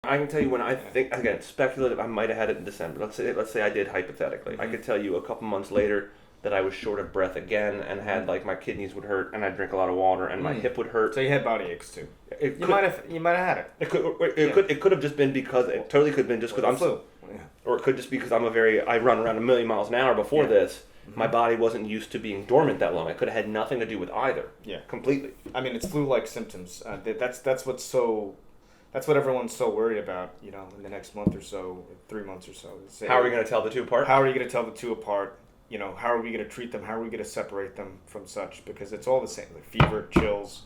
I can tell you when I think, again, speculative, I might have had it in December. Let's say I did hypothetically. I could tell you a couple months later that I was short of breath again and had like my kidneys would hurt and I'd drink a lot of water and my hip would hurt. So you had body aches too. You might have had it. It could have just been because it totally could have been just because I'm flu. Or it could just be because I run around 1,000,000 miles an hour before this. My body wasn't used to being dormant that long. It could have had nothing to do with either. Yeah, completely. I mean, it's flu-like symptoms. That's what everyone's so worried about. You know, in the next month or so, 3 months or so. How are we going to tell the two apart? How are you going to tell the two apart? You know, how are we going to treat them? How are we going to separate them from such? Because it's all the same. Like fever, chills,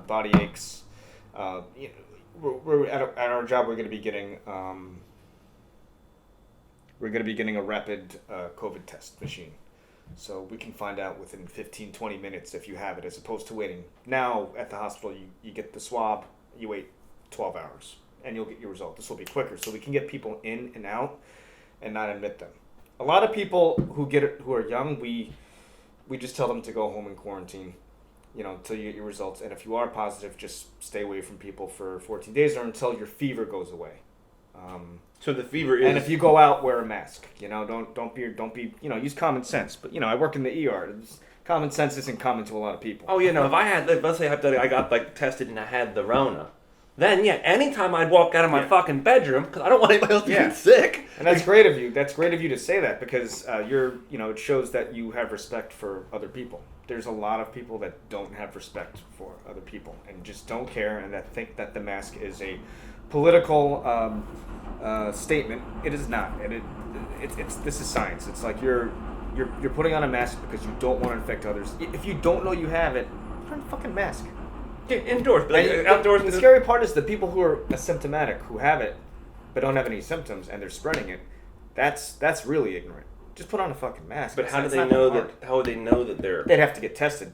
body aches. You know, we're at our job. We're going to be getting a rapid COVID test machine. So we can find out within 15, 20 minutes if you have it, as opposed to waiting. Now at the hospital, you get the swab, you wait 12 hours, and you'll get your result. This will be quicker, so we can get people in and out and not admit them. A lot of people who are young, we just tell them to go home and quarantine, you know, until you get your results. And if you are positive, just stay away from people for 14 days or until your fever goes away. So the fever is. And if you go out, wear a mask. You know, don't be. You know, use common sense. But you know, I work in the ER. Common sense isn't common to a lot of people. Oh yeah, no. If I had, let's say, I got like tested and I had the Rona, then yeah, anytime I'd walk out of my fucking bedroom because I don't want anybody else to get sick. And that's great of you. That's great of you to say that because it shows that you have respect for other people. There's a lot of people that don't have respect for other people and just don't care and that think that the mask is a political statement. It is not. This is science. It's like you're putting on a mask because you don't want to infect others. If you don't know you have it, put on a fucking mask. Yeah, indoors, but outdoors. The scary part is the people who are asymptomatic, who have it, but don't have any symptoms, and they're spreading it. That's really ignorant. Just put on a fucking mask. But how do they know that? How would they know that they're? They'd have to get tested.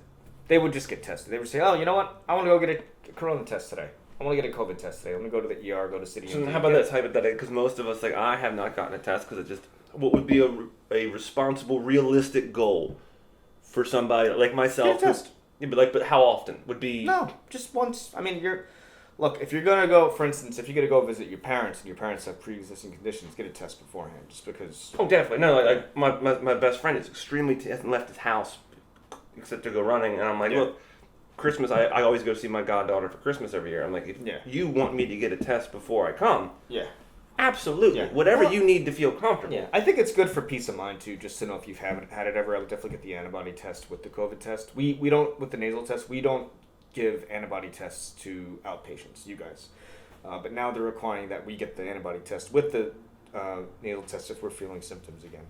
They would just get tested. They would say, "Oh, you know what? I want to go get a corona test today. I want to get a COVID test today. Let me go to the ER, go to City." So how about this hypothetical? Because most of us, like I have not gotten a test because it just what would be a responsible, realistic goal for somebody like myself. Get a test. But how often would be? No, just once. I mean, look. If you're gonna go, for instance, if you're gonna go visit your parents and your parents have pre-existing conditions, get a test beforehand, just because. Oh, definitely. No, like my best friend is extremely hasn't left his house except to go running, and I'm like, look. Christmas, I always go see my goddaughter for Christmas every year. I'm like, if you want me to get a test before I come, absolutely. Yeah. Whatever you need to feel comfortable. Yeah, I think it's good for peace of mind, too, just to know if you haven't had it ever. I would definitely get the antibody test with the COVID test. We don't, with the nasal test, we don't give antibody tests to outpatients, you guys. But now they're requiring that we get the antibody test with the nasal test if we're feeling symptoms again.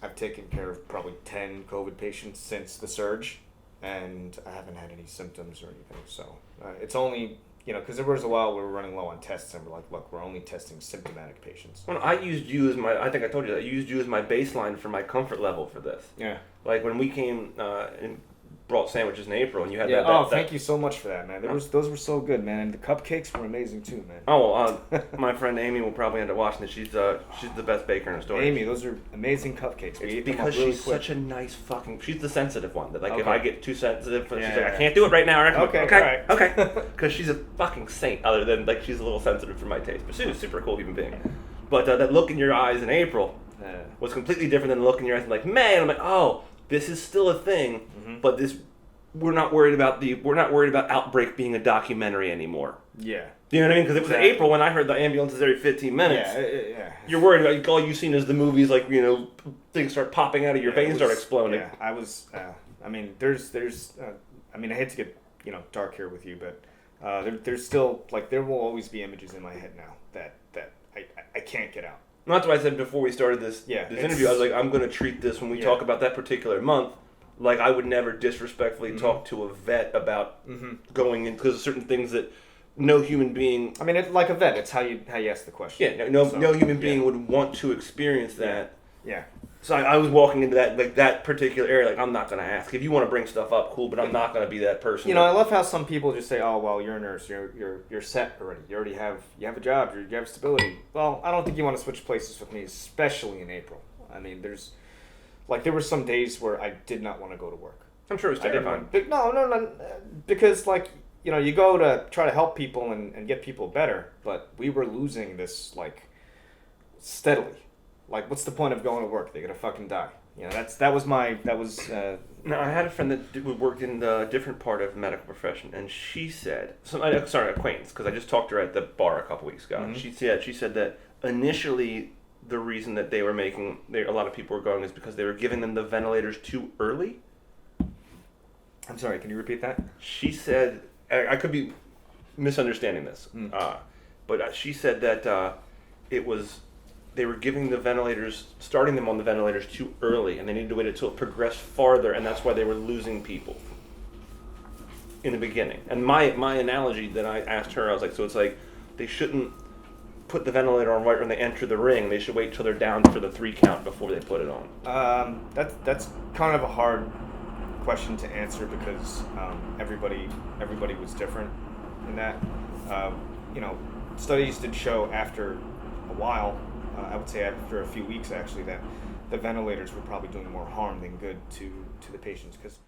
I've taken care of probably 10 COVID patients since the surge. And I haven't had any symptoms or anything, so it's only, because there was a while we were running low on tests, and we're like, look, we're only testing symptomatic patients. Well, I used you as I think I told you that, I used you as my baseline for my comfort level for this. Yeah. Like when we came and brought sandwiches in April, and you had thank you so much for that, man. Those were so good, man, and the cupcakes were amazing too, man. Oh, my friend Amy will probably end up watching this. She's the best baker in the store. Amy, those are amazing cupcakes. It's because she's such a nice fucking. She's the sensitive one. That like if I get too sensitive, she's like, I can't do it right now. Okay. Because she's a fucking saint. Other than like she's a little sensitive for my taste, but she's a super cool human being. But that look in your eyes in April was completely different than the look in your eyes in like May. And I'm like, oh, this is still a thing, but this. We're not worried about Outbreak being a documentary anymore. Yeah. Do you know what I mean? Because it was in April when I heard the ambulances every 15 minutes. Yeah. You're worried about all you've seen is the movies, like things start popping out of your veins, start exploding. Yeah, I was. I mean, there's. I mean, I hate to get dark here with you, but there's still there will always be images in my head now that I can't get out. And that's what I said before we started this interview. I was like, I'm going to treat this when we talk about that particular month. Like I would never disrespectfully talk to a vet about going in because of certain things that no human being. I mean, like a vet, it's how you ask the question. Yeah, no human being would want to experience that. Yeah. So I was walking into that particular area. Like I'm not going to ask if you want to bring stuff up. Cool, but I'm not going to be that person. I love how some people just say, "Oh, well, you're a nurse. You're set already. You already have a job. You have stability." Well, I don't think you want to switch places with me, especially in April. I mean, there were some days where I did not want to go to work. I'm sure it was terrifying. No, because you go to try to help people and get people better, but we were losing this, like, steadily. Like, what's the point of going to work? They're going to fucking die. You know, that was No, I had a friend that worked in the different part of the medical profession, and she said, acquaintance, because I just talked to her at the bar a couple weeks ago. Mm-hmm. And she said that initially the reason that they were a lot of people were going is because they were giving them the ventilators too early. I'm sorry, can you repeat that? She said, I could be misunderstanding this, but she said that they were giving the ventilators, starting them on the ventilators too early, and they needed to wait until it progressed farther, and that's why they were losing people in the beginning. And my analogy that I asked her, I was like, so it's like they shouldn't put the ventilator on right when they enter the ring. They should wait till they're down for the 3 count before they put it on. That's kind of a hard question to answer because everybody was different in that. Studies did show after a while, I would say after a few weeks actually, that the ventilators were probably doing more harm than good to the patients because